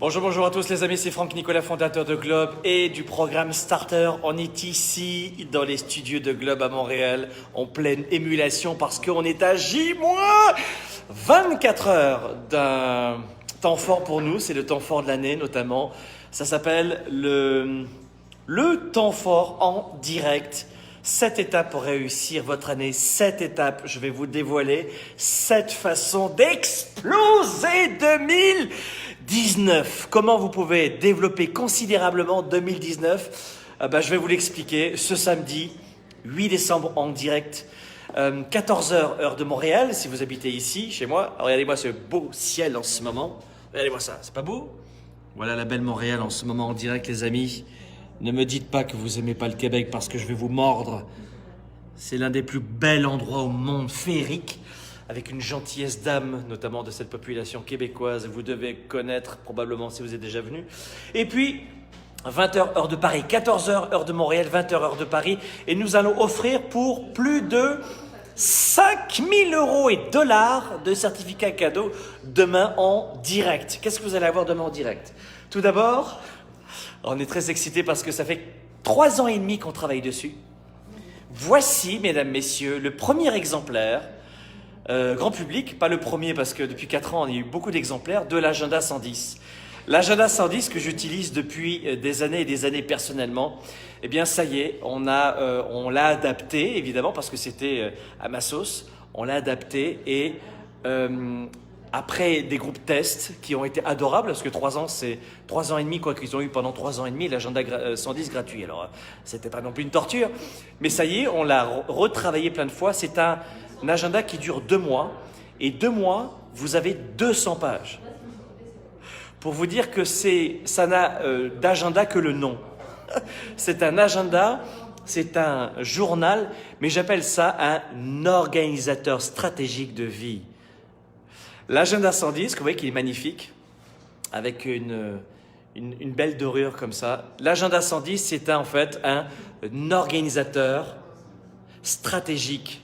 Bonjour à tous les amis, c'est Franck Nicolas, fondateur de Globe et du programme Starter. On est ici dans les studios de Globe à Montréal en pleine émulation parce qu'on est à J-24 heures d'un temps fort pour nous, c'est le temps fort de l'année notamment. Ça s'appelle le temps fort en direct. 7 étapes pour réussir votre année, 7 étapes, je vais vous dévoiler 7 façons d'exploser 2019. Comment vous pouvez développer considérablement 2019 ? Je vais vous l'expliquer ce samedi 8 décembre en direct, 14h heure de Montréal, si vous habitez ici, chez moi. Regardez-moi ce beau ciel en ce moment, regardez-moi ça, c'est pas beau ? Voilà la belle Montréal en ce moment en direct les amis. Ne me dites pas que vous aimez pas le Québec parce que je vais vous mordre. C'est l'un des plus bels endroits au monde, féerique, avec une gentillesse d'âme, notamment de cette population québécoise. Vous devez connaître probablement si vous êtes déjà venu. Et puis, 20h heure de Paris, 14h heure de Montréal, 20h heure de Paris. Et nous allons offrir pour plus de 5000 € et dollars de certificats cadeaux demain en direct. Qu'est-ce que vous allez avoir demain en direct ? Tout d'abord, on est très excités parce que ça fait 3 ans et demi qu'on travaille dessus. Voici, mesdames, messieurs, le premier exemplaire, grand public, pas le premier parce que depuis 4 ans, on a eu beaucoup d'exemplaires, de l'agenda 110. L'agenda 110 que j'utilise depuis des années et des années personnellement, eh bien ça y est, on l'a adapté, évidemment, parce que c'était à ma sauce, on l'a adapté et après des groupes tests qui ont été adorables, parce que 3 ans, c'est 3 ans et demi, quoi qu'ils ont eu pendant 3 ans et demi, l'agenda 110 gratuit. Alors, c'était pas non plus une torture, mais ça y est, on l'a retravaillé plein de fois. C'est un agenda qui dure 2 mois, et 2 mois, vous avez 200 pages. Pour vous dire que ça n'a d'agenda que le nom. C'est un agenda, c'est un journal, mais j'appelle ça un organisateur stratégique de vie. L'agenda 110, vous voyez qu'il est magnifique, avec une belle dorure comme ça. L'agenda 110, c'est en fait un organisateur stratégique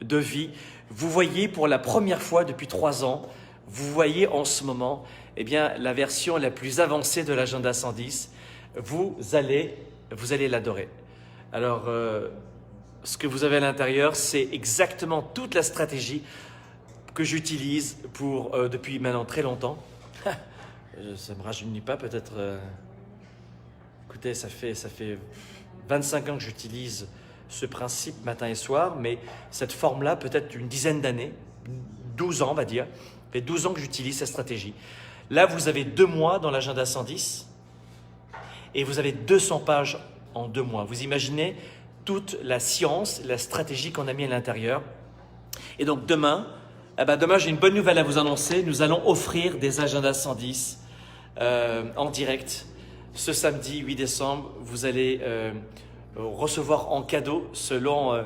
de vie. Vous voyez pour la première fois depuis 3 ans, vous voyez en ce moment, eh bien, la version la plus avancée de l'agenda 110. Vous allez l'adorer. Alors, ce que vous avez à l'intérieur, c'est exactement toute la stratégie que j'utilise depuis maintenant très longtemps. Ça ne me rajeunit pas peut-être. Écoutez, ça fait 25 ans que j'utilise ce principe matin et soir, mais cette forme-là, peut-être une dizaine d'années, 12 ans on va dire, ça fait 12 ans que j'utilise cette stratégie. Là, vous avez 2 mois dans l'agenda 110 et vous avez 200 pages en 2 mois. Vous imaginez toute la science, la stratégie qu'on a mis à l'intérieur. Et donc demain, j'ai une bonne nouvelle à vous annoncer. Nous allons offrir des agendas 110 en direct. Ce samedi 8 décembre, vous allez recevoir en cadeau, selon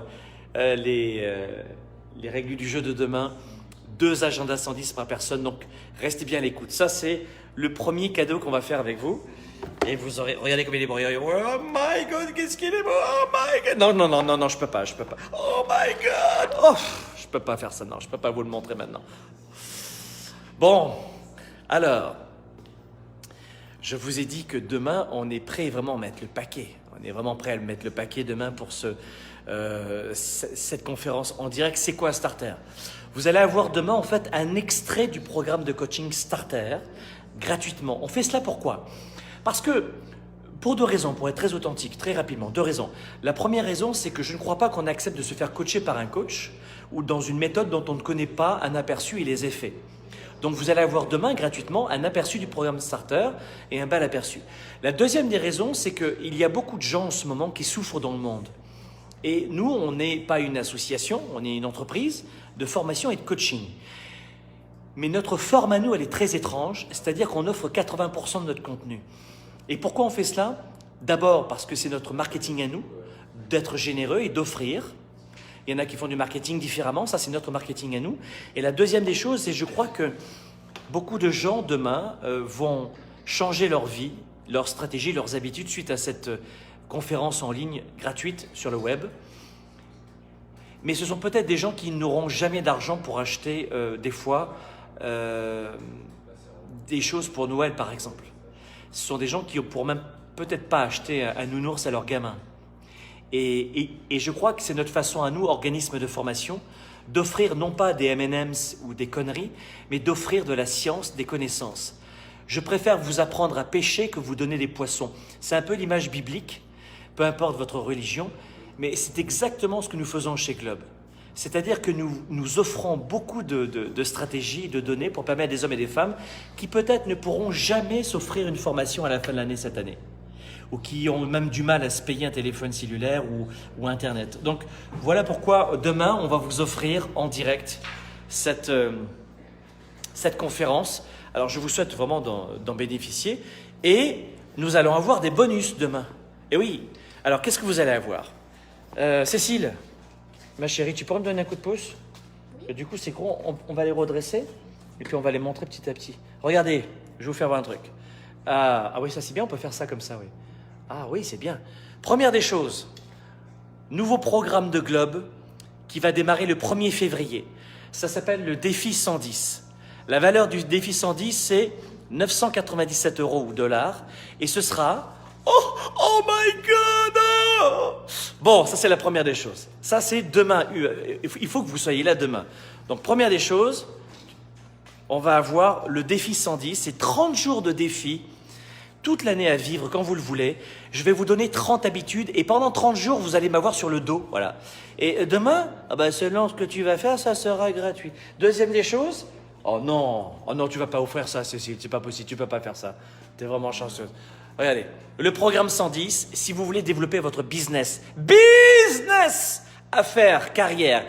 les règles du jeu de demain, 2 agendas 110 par personne. Donc, restez bien à l'écoute. Ça, c'est le premier cadeau qu'on va faire avec vous. Et vous aurez... Regardez comme il est beau. Oh my God, qu'est-ce qu'il est beau. Oh my God. Non, je peux pas. Oh my God. Oh, je peux pas faire ça, non. Je peux pas vous le montrer maintenant. Bon, alors, je vous ai dit que demain, on est prêt vraiment à mettre le paquet. On est vraiment prêt à mettre le paquet demain pour cette conférence en direct. C'est quoi un starter ? Vous allez avoir demain, en fait, un extrait du programme de coaching Starter gratuitement. On fait cela pourquoi ? Parce que, pour 2 raisons, pour être très authentique, très rapidement, 2 raisons. La première raison, c'est que je ne crois pas qu'on accepte de se faire coacher par un coach ou dans une méthode dont on ne connaît pas un aperçu et les effets. Donc, vous allez avoir demain gratuitement un aperçu du programme Starter et un bel aperçu. La deuxième des raisons, c'est qu'il y a beaucoup de gens en ce moment qui souffrent dans le monde. Et nous, on n'est pas une association, on est une entreprise de formation et de coaching. Mais notre forme à nous, elle est très étrange, c'est-à-dire qu'on offre 80% de notre contenu. Et pourquoi on fait cela ? D'abord parce que c'est notre marketing à nous, d'être généreux et d'offrir. Il y en a qui font du marketing différemment, ça c'est notre marketing à nous. Et la deuxième des choses, c'est que je crois que beaucoup de gens demain vont changer leur vie, leur stratégie, leurs habitudes suite à cette conférence en ligne gratuite sur le web. Mais ce sont peut-être des gens qui n'auront jamais d'argent pour acheter des fois des choses pour Noël, par exemple. Ce sont des gens qui ne pourront même peut-être pas acheter un nounours à leur gamin. Et je crois que c'est notre façon à nous, organismes de formation, d'offrir non pas des M&M's ou des conneries, mais d'offrir de la science, des connaissances. Je préfère vous apprendre à pêcher que vous donner des poissons. C'est un peu l'image biblique, peu importe votre religion, mais c'est exactement ce que nous faisons chez Globe. C'est-à-dire que nous offrons beaucoup de stratégies, de données pour permettre à des hommes et des femmes qui peut-être ne pourront jamais s'offrir une formation à la fin de l'année cette année, ou qui ont même du mal à se payer un téléphone cellulaire ou Internet. Donc voilà pourquoi demain, on va vous offrir en direct cette conférence. Alors je vous souhaite vraiment d'en bénéficier et nous allons avoir des bonus demain. Et oui, alors qu'est-ce que vous allez avoir? Cécile, ma chérie, tu pourrais me donner un coup de pouce? Et du coup, c'est gros, on va les redresser et puis on va les montrer petit à petit. Regardez, je vais vous faire voir un truc. Ah oui, ça c'est bien, on peut faire ça comme ça, oui. Ah oui, c'est bien. Première des choses, nouveau programme de Globe qui va démarrer le 1er février. Ça s'appelle le défi 110. La valeur du défi 110, c'est 997 € ou dollars. Et ce sera... Oh my God! Oh. Bon, ça c'est la première des choses. Ça c'est demain. Il faut que vous soyez là demain. Donc première des choses, on va avoir le défi 110. C'est 30 jours de défi. Toute l'année à vivre quand vous le voulez. Je vais vous donner 30 habitudes et pendant 30 jours, vous allez m'avoir sur le dos. Voilà. Et demain, selon ce que tu vas faire, ça sera gratuit. Deuxième des choses, oh non, tu vas pas offrir ça, Cécile, c'est pas possible, tu peux pas faire ça. Tu es vraiment chanceuse. Regardez, le programme 110, si vous voulez développer votre business, affaires, carrière.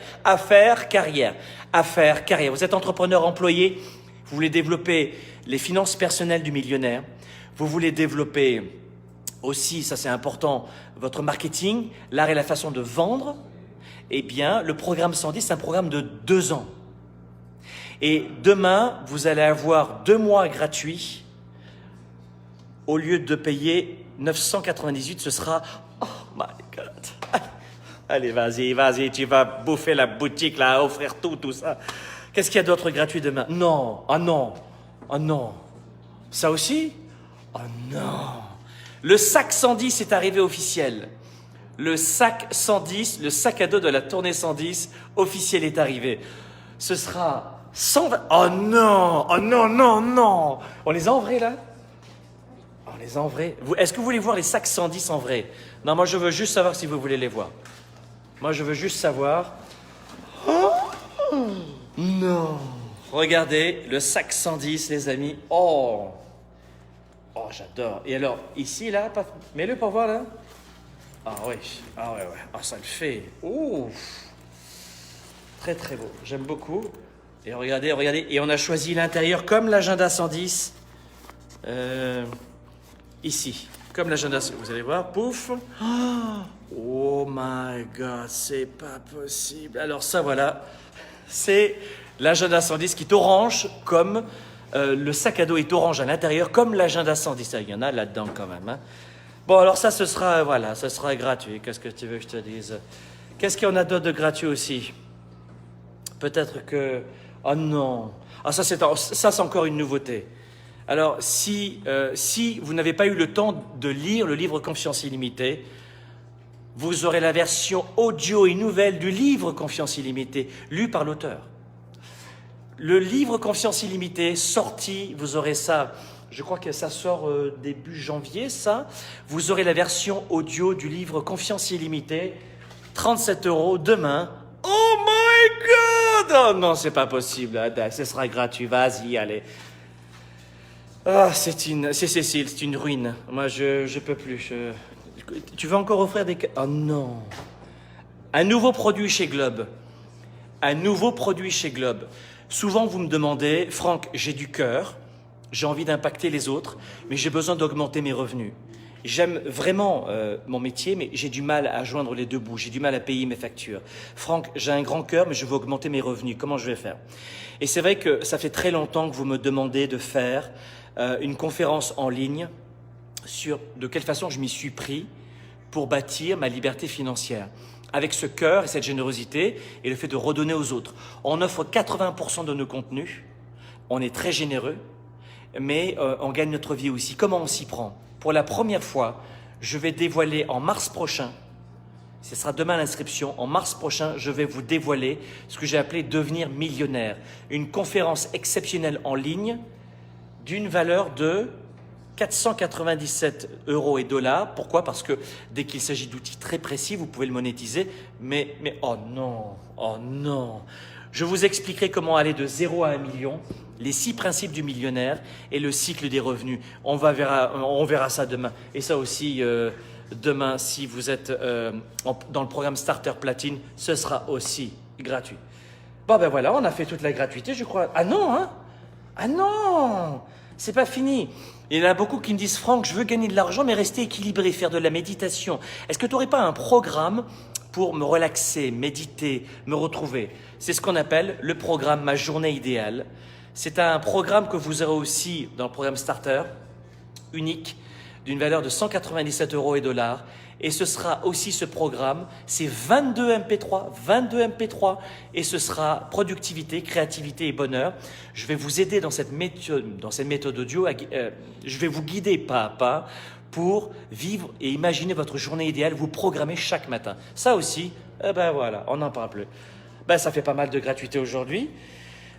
Vous êtes entrepreneur employé, vous voulez développer les finances personnelles du millionnaire, vous voulez développer aussi, ça c'est important, votre marketing, l'art et la façon de vendre, eh bien, le programme 110, c'est un programme de 2 ans. Et demain, vous allez avoir 2 mois gratuits. Au lieu de payer 998, ce sera... Oh my God! Allez, vas-y, tu vas bouffer la boutique, là, offrir tout ça. Qu'est-ce qu'il y a d'autre gratuit demain? Non, non. Ça aussi? Oh non! Le sac 110 est arrivé officiel. Le sac 110, le sac à dos de la tournée 110, officiel est arrivé. Ce sera 120... Oh non! On les a en vrai, là? On les a en vrai? Est-ce que vous voulez voir les sacs 110 en vrai? Non, moi je veux juste savoir si vous voulez les voir. Moi je veux juste savoir... Oh non! Regardez, le sac 110, les amis. Oh, j'adore. Et alors, ici, là, mets-le pour voir, là. Ah ouais. Ah, ça le fait. Ouf. Très, très beau. J'aime beaucoup. Et regardez. Et on a choisi l'intérieur comme l'agenda 110. Ici. Comme l'agenda, vous allez voir. Pouf. Oh my God, c'est pas possible. Alors ça, voilà. C'est l'agenda 110 qui est orange comme... le sac à dos est orange à l'intérieur, comme l'agenda 110. Il y en a là-dedans quand même. Hein. Bon, alors ça, ce sera gratuit. Qu'est-ce que tu veux que je te dise? Qu'est-ce qu'il y en a d'autre de gratuit aussi? Peut-être que... Oh non. Ah, ça, c'est encore une nouveauté. Alors, si vous n'avez pas eu le temps de lire le livre Confiance illimitée, vous aurez la version audio et nouvelle du livre Confiance illimitée, lu par l'auteur. Le livre Confiance illimitée, sorti, vous aurez ça, je crois que ça sort début janvier, ça. Vous aurez la version audio du livre Confiance illimitée, 37 € demain. Oh my God! Oh non, c'est pas possible, ce sera gratuit, vas-y, allez. Ah, c'est Cécile, c'est une ruine. Moi, je peux plus. Tu veux encore offrir des... Oh non! Un nouveau produit chez Globe. Souvent, vous me demandez, Franck, j'ai du cœur, j'ai envie d'impacter les autres, mais j'ai besoin d'augmenter mes revenus. J'aime vraiment mon métier, mais j'ai du mal à joindre les deux bouts, j'ai du mal à payer mes factures. Franck, j'ai un grand cœur, mais je veux augmenter mes revenus. Comment je vais faire? Et c'est vrai que ça fait très longtemps que vous me demandez de faire une conférence en ligne sur de quelle façon je m'y suis pris pour bâtir ma liberté financière. Avec ce cœur et cette générosité et le fait de redonner aux autres. On offre 80% de nos contenus, on est très généreux mais on gagne notre vie aussi. Comment on s'y prend? Pour la première fois, je vais dévoiler en mars prochain, ce sera demain l'inscription, en mars prochain, je vais vous dévoiler ce que j'ai appelé devenir millionnaire. Une conférence exceptionnelle en ligne d'une valeur de 497 € et dollars. Pourquoi? Parce que dès qu'il s'agit d'outils très précis, vous pouvez le monétiser. Mais oh non. Je vous expliquerai comment aller de 0 à 1 million, les 6 principes du millionnaire et le cycle des revenus. On verra ça demain. Et ça aussi, demain, si vous êtes dans le programme Starter Platine, ce sera aussi gratuit. Bon ben voilà, on a fait toute la gratuité, je crois. Ah non, hein? Ah non! C'est pas fini. Il y en a beaucoup qui me disent, Franck, je veux gagner de l'argent, mais rester équilibré, faire de la méditation. Est-ce que tu n'aurais pas un programme pour me relaxer, méditer, me retrouver? C'est ce qu'on appelle le programme Ma Journée Idéale. C'est un programme que vous aurez aussi dans le programme Starter, unique, d'une valeur de 197 € et dollars. Et ce sera aussi ce programme, c'est 22 MP3, et ce sera productivité, créativité et bonheur. Je vais vous aider dans cette méthode audio, je vais vous guider pas à pas pour vivre et imaginer votre journée idéale, vous programmer chaque matin. Ça aussi, ben voilà, on n'en parle plus. Ben ça fait pas mal de gratuité aujourd'hui.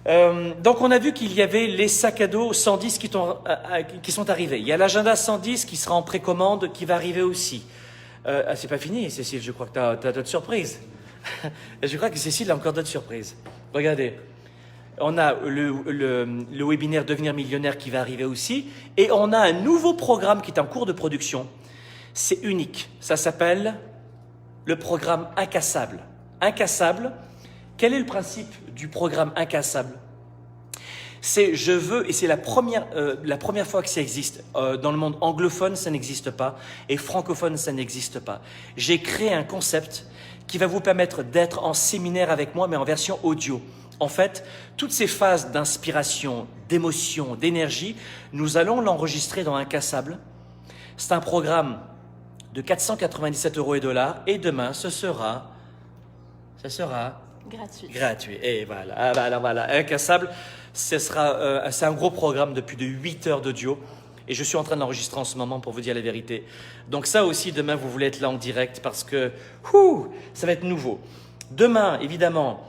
Donc on a vu qu'il y avait les sacs à dos 110 qui sont arrivés. Il y a l'agenda 110 qui sera en précommande, qui va arriver aussi. C'est pas fini, Cécile, je crois que tu as d'autres surprises. Je crois que Cécile a encore d'autres surprises. Regardez, on a le webinaire Devenir millionnaire qui va arriver aussi, et on a un nouveau programme qui est en cours de production. C'est unique, ça s'appelle le programme Incassable. Incassable, quel est le principe du programme Incassable? C'est je veux, et c'est la première fois que ça existe. Dans le monde anglophone, ça n'existe pas, et francophone, ça n'existe pas. J'ai créé un concept qui va vous permettre d'être en séminaire avec moi, mais en version audio. En fait, toutes ces phases d'inspiration, d'émotion, d'énergie, nous allons l'enregistrer dans Incassable. C'est un programme de 497 € et dollars, et demain, ce sera gratuit. Et voilà. Ah bah alors voilà, Incassable, c'est un gros programme de plus de 8 heures d'audio. Et je suis en train de l'enregistrer en ce moment pour vous dire la vérité. Donc ça aussi, demain, vous voulez être là en direct parce que ça va être nouveau. Demain, évidemment,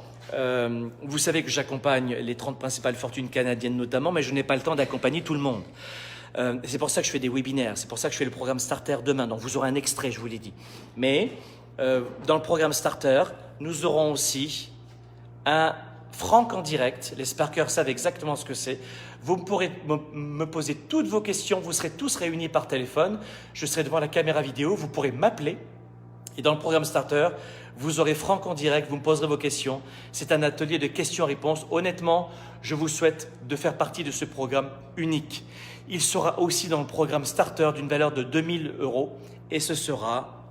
vous savez que j'accompagne les 30 principales fortunes canadiennes notamment, mais je n'ai pas le temps d'accompagner tout le monde. C'est pour ça que je fais des webinaires, c'est pour ça que je fais le programme Starter demain. Donc vous aurez un extrait, je vous l'ai dit. Mais dans le programme Starter, nous aurons aussi un Franck en direct. Les Sparkers savent exactement ce que c'est. Vous pourrez me poser toutes vos questions. Vous serez tous réunis par téléphone. Je serai devant la caméra vidéo. Vous pourrez m'appeler. Et dans le programme Starter, vous aurez Franck en direct. Vous me poserez vos questions. C'est un atelier de questions-réponses. Honnêtement, je vous souhaite de faire partie de ce programme unique. Il sera aussi dans le programme Starter d'une valeur de 2000 €. Et ce sera...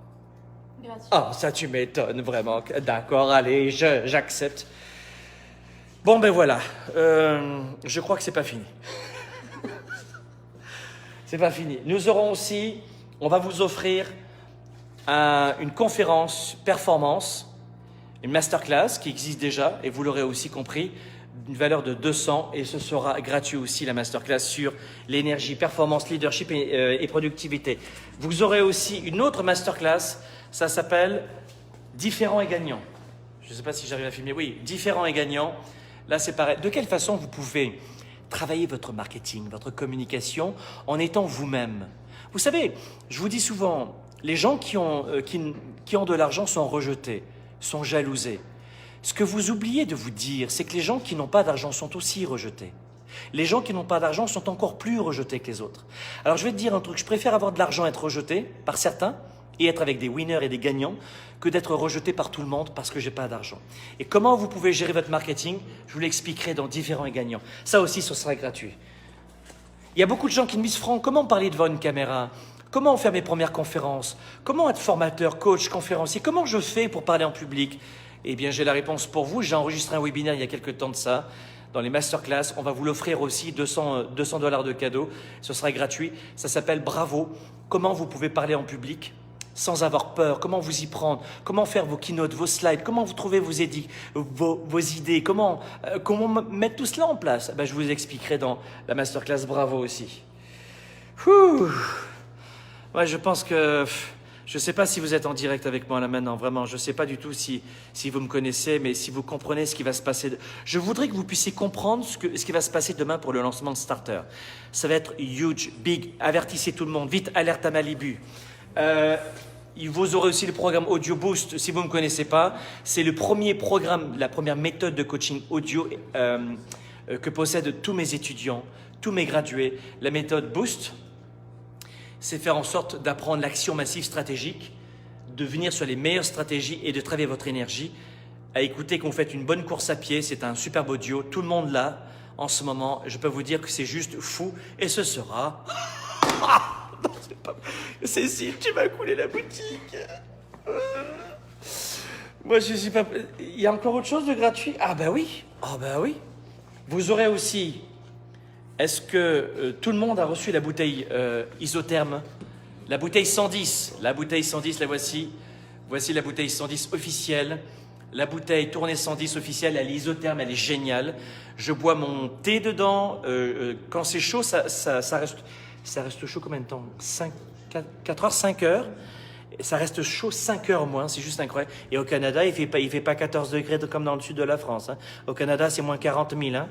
gratuit. Ah, ça tu m'étonnes vraiment. D'accord, allez, j'accepte. Bon ben voilà, je crois que c'est pas fini. C'est pas fini. Nous aurons aussi, on va vous offrir une conférence performance, une masterclass qui existe déjà, et vous l'aurez aussi compris, d'une valeur de 200, et ce sera gratuit aussi la masterclass sur l'énergie, performance, leadership et productivité. Vous aurez aussi une autre masterclass, ça s'appelle Différents et gagnants. Je ne sais pas si j'arrive à filmer, oui, Différents et gagnants. Là, c'est pareil. De quelle façon vous pouvez travailler votre marketing, votre communication en étant vous-même? Vous savez, je vous dis souvent, les gens qui ont de l'argent sont rejetés, sont jalousés. Ce que vous oubliez de vous dire, c'est que les gens qui n'ont pas d'argent sont aussi rejetés. Les gens qui n'ont pas d'argent sont encore plus rejetés que les autres. Alors, je vais te dire un truc. Je préfère avoir de l'argent, être rejeté par certains et être avec des winners et des gagnants que d'être rejeté par tout le monde parce que j'ai pas d'argent. Et comment vous pouvez gérer votre marketing, je vous l'expliquerai dans Différents et gagnants. Ça aussi, ce sera gratuit. Il y a beaucoup de gens qui me disent, Franck, comment parler devant une caméra? Comment faire mes premières conférences? Comment être formateur, coach, conférencier? Comment je fais pour parler en public? Eh bien, j'ai la réponse pour vous. J'ai enregistré un webinaire il y a quelques temps de ça. Dans les masterclass, on va vous l'offrir aussi, 200 $ de cadeau. Ce sera gratuit. Ça s'appelle Bravo. Comment vous pouvez parler en public sans avoir peur, comment vous y prendre, comment faire vos keynotes, vos slides, comment vous trouvez vos idées, comment mettre tout cela en place. Ben, je vous expliquerai dans la masterclass Bravo aussi. Ouais, je pense que... Je ne sais pas si vous êtes en direct avec moi là maintenant, vraiment. Je ne sais pas du tout si vous me connaissez, mais si vous comprenez ce qui va se passer. Je voudrais que vous puissiez comprendre ce qui va se passer demain pour le lancement de Starter. Ça va être huge, big. Avertissez tout le monde. Vite, alerte à Malibu. Vous aurez aussi le programme Audio Boost. Si vous ne me connaissez pas, c'est le premier programme, la première méthode de coaching audio que possèdent tous mes étudiants, tous mes gradués. La méthode Boost, c'est faire en sorte d'apprendre l'action massive stratégique, de venir sur les meilleures stratégies et de travailler votre énergie. À écouter qu'on fait une bonne course à pied, c'est un superbe audio. Tout le monde l'a en ce moment. Je peux vous dire que c'est juste fou et ce sera... Non, c'est pas... Cécile, tu m'as coulé la boutique. Moi, je suis pas... Il y a encore autre chose de gratuit? Ah bah oui. Ah bah oui. Vous aurez aussi... Est-ce que tout le monde a reçu la bouteille isotherme? La bouteille 110. La bouteille 110, la voici. Voici la bouteille 110 officielle. La bouteille tournée 110 officielle, elle est isotherme, elle est géniale. Je bois mon thé dedans. Quand c'est chaud, ça reste chaud combien de temps? 4 heures, 5 heures. Ça reste chaud 5 heures moins, c'est juste incroyable. Et au Canada, il fait pas 14 degrés comme dans le sud de la France. Hein. Au Canada, c'est moins 40 000. Hein.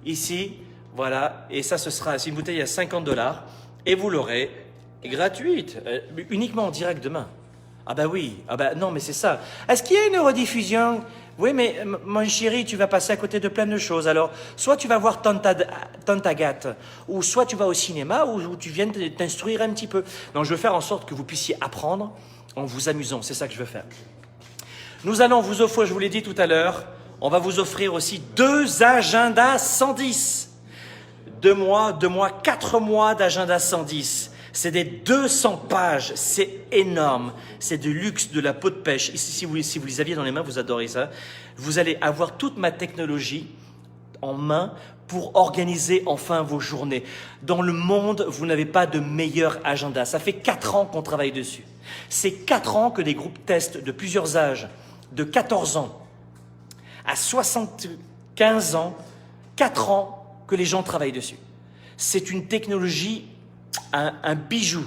Ici, voilà. Et ça, c'est une bouteille à $50. Et vous l'aurez gratuite, uniquement en direct demain. Ah bah oui, ah bah non, mais c'est ça. Est-ce qu'il y a une rediffusion? Oui, mais mon chéri, tu vas passer à côté de plein de choses. Alors, soit tu vas voir Tante Agathe, ou soit tu vas au cinéma, ou tu viens t'instruire un petit peu. Donc, je veux faire en sorte que vous puissiez apprendre en vous amusant. C'est ça que je veux faire. Nous allons vous offrir, je vous l'ai dit tout à l'heure, on va vous offrir aussi 2 agendas 110. 2 mois, 4 mois d'agenda 110. C'est des 200 pages, c'est énorme, c'est de luxe, de la peau de pêche. Ici, si vous les aviez dans les mains, vous adorez ça. Vous allez avoir toute ma technologie en main pour organiser enfin vos journées. Dans le monde, vous n'avez pas de meilleur agenda. Ça fait 4 ans qu'on travaille dessus. C'est 4 ans que des groupes testent de plusieurs âges, de 14 ans à 75 ans, 4 ans que les gens travaillent dessus. C'est une technologie un bijou.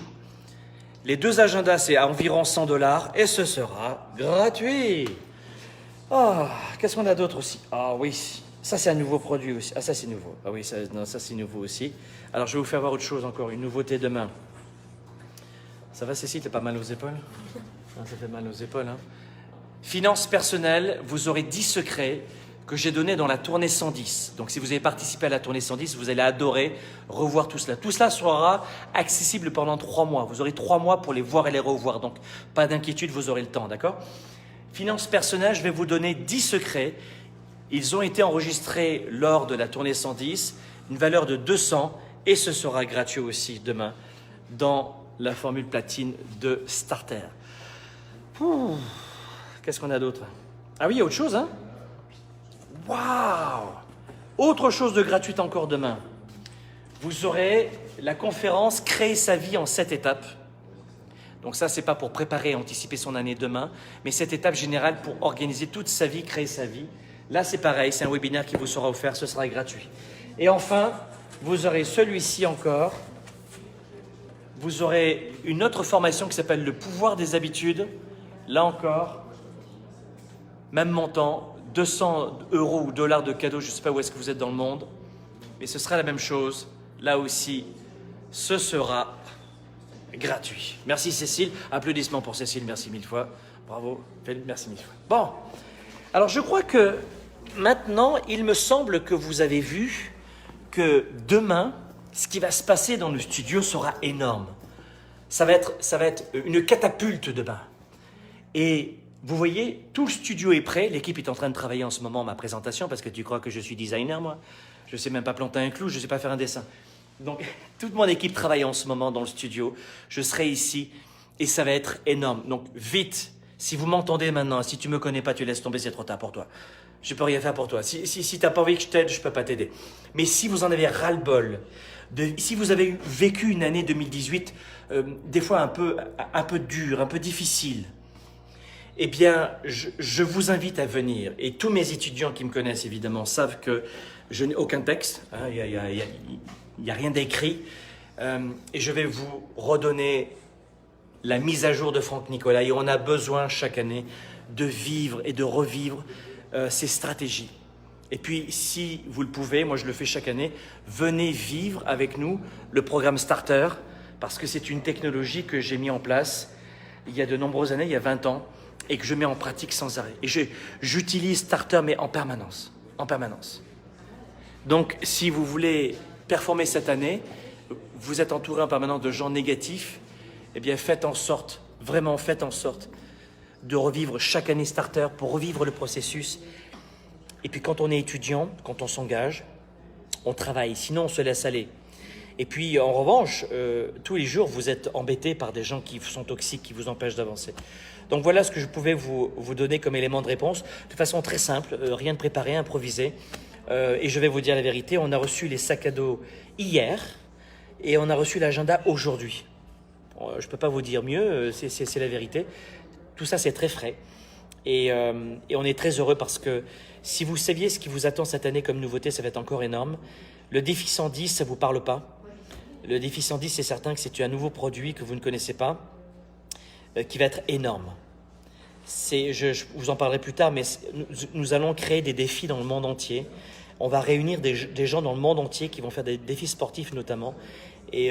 Les 2 agendas, c'est à environ $100 et ce sera gratuit. Oh, qu'est-ce qu'on a d'autre aussi? Ah oui, ça c'est un nouveau produit aussi. Ah ça c'est nouveau. Ah oui, ça c'est nouveau aussi. Alors je vais vous faire voir autre chose encore, une nouveauté demain. Ça va Cécile, t'as pas mal aux épaules? Ça fait mal aux épaules. Hein. Finances personnelles, vous aurez 10 secrets que j'ai donné dans la tournée 110. Donc si vous avez participé à la tournée 110, vous allez adorer revoir tout cela. Tout cela sera accessible pendant 3 mois. Vous aurez 3 mois pour les voir et les revoir. Donc pas d'inquiétude, vous aurez le temps, d'accord? Finances personnelles, je vais vous donner 10 secrets. Ils ont été enregistrés lors de la tournée 110, une valeur de 200 et ce sera gratuit aussi demain dans la formule platine de Starter. Qu'est-ce qu'on a d'autre? Ah oui, il y a autre chose, hein? Waouh! Autre chose de gratuite encore demain. Vous aurez la conférence Créer sa vie en 7 étapes. Donc ça, c'est pas pour préparer et anticiper son année demain, mais cette étape générale pour organiser toute sa vie, créer sa vie. Là, c'est pareil, c'est un webinaire qui vous sera offert, ce sera gratuit. Et enfin, vous aurez celui-ci encore. Vous aurez une autre formation qui s'appelle Le pouvoir des habitudes. Là encore, même montant, 200 € ou dollars de cadeaux, je ne sais pas où est-ce que vous êtes dans le monde, mais ce sera la même chose. Là aussi, ce sera gratuit. Merci Cécile. Applaudissements pour Cécile, merci 1000 fois. Bravo, merci 1000 fois. Bon, alors je crois que maintenant, il me semble que vous avez vu que demain, ce qui va se passer dans le studio sera énorme. Ça va être une catapulte demain. Et vous voyez, tout le studio est prêt. L'équipe est en train de travailler en ce moment ma présentation parce que tu crois que je suis designer, moi. Je ne sais même pas planter un clou, je ne sais pas faire un dessin. Donc, toute mon équipe travaille en ce moment dans le studio. Je serai ici et ça va être énorme. Donc, vite, si vous m'entendez maintenant, si tu ne me connais pas, tu laisses tomber, c'est trop tard pour toi. Je ne peux rien faire pour toi. Si tu n'as pas envie que je t'aide, je ne peux pas t'aider. Mais si vous en avez ras-le-bol Si vous avez vécu une année 2018, des fois un peu dure, un peu difficile, eh bien, je vous invite à venir. Et tous mes étudiants qui me connaissent, évidemment, savent que je n'ai aucun texte, hein, il n'y a rien d'écrit. Et je vais vous redonner la mise à jour de Franck Nicolas. Et on a besoin chaque année de vivre et de revivre ces stratégies. Et puis, si vous le pouvez, moi je le fais chaque année, venez vivre avec nous le programme Starter, parce que c'est une technologie que j'ai mis en place il y a de nombreuses années, il y a 20 ans, et que je mets en pratique sans arrêt. Et j'utilise Starter, mais en permanence, en permanence. Donc, si vous voulez performer cette année, vous êtes entouré en permanence de gens négatifs, eh bien faites en sorte, vraiment faites en sorte de revivre chaque année Starter pour revivre le processus. Et puis quand on est étudiant, quand on s'engage, on travaille, sinon on se laisse aller. Et puis en revanche, tous les jours, vous êtes embêté par des gens qui sont toxiques, qui vous empêchent d'avancer. Donc voilà ce que je pouvais vous donner comme élément de réponse, de façon très simple, rien de préparé, improvisé. Et je vais vous dire la vérité, on a reçu les sacs à dos hier et on a reçu l'agenda aujourd'hui. Bon, je ne peux pas vous dire mieux, c'est la vérité. Tout ça, c'est très frais. Et on est très heureux parce que si vous saviez ce qui vous attend cette année comme nouveauté, ça va être encore énorme. Le défi 110, ça ne vous parle pas. Le défi 110, c'est certain que c'est un nouveau produit que vous ne connaissez pas, qui va être énorme. Je vous en parlerai plus tard, mais nous allons créer des défis dans le monde entier. On va réunir des gens dans le monde entier qui vont faire des défis sportifs notamment. Et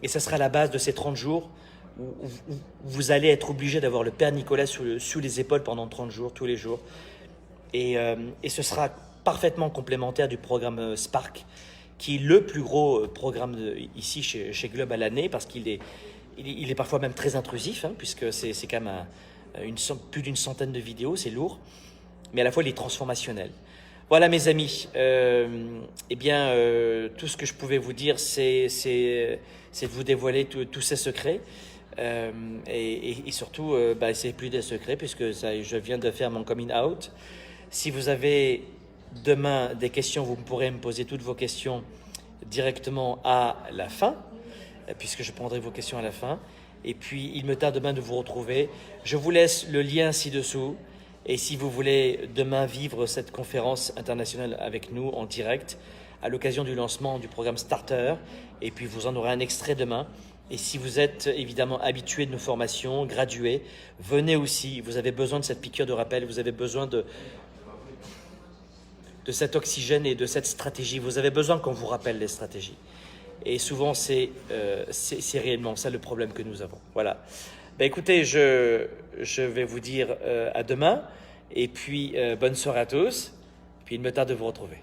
ça sera la base de ces 30 jours où vous allez être obligé d'avoir le Père Nicolas sous les épaules pendant 30 jours, tous les jours. Et ce sera parfaitement complémentaire du programme Spark, qui est le plus gros programme ici chez Globe à l'année, parce qu'il est parfois même très intrusif, hein, puisque c'est quand même plus d'une centaine de vidéos, c'est lourd, mais à la fois il est transformationnel. Voilà mes amis, tout ce que je pouvais vous dire, c'est de vous dévoiler tous ces secrets. Et surtout, c'est plus des secrets puisque je viens de faire mon coming out. Si vous avez demain des questions, vous pourrez me poser toutes vos questions directement à la fin, puisque je prendrai vos questions à la fin. Et puis, il me tarde demain de vous retrouver. Je vous laisse le lien ci-dessous. Et si vous voulez demain vivre cette conférence internationale avec nous en direct, à l'occasion du lancement du programme Starter, et puis vous en aurez un extrait demain. Et si vous êtes évidemment habitué de nos formations, gradué, venez aussi. Vous avez besoin de cette piqûre de rappel, vous avez besoin de cet oxygène et de cette stratégie. Vous avez besoin qu'on vous rappelle les stratégies. Et souvent, c'est réellement ça le problème que nous avons. Voilà. Écoutez, je vais vous dire à demain. Et puis, bonne soirée à tous. Puis, il me tarde de vous retrouver.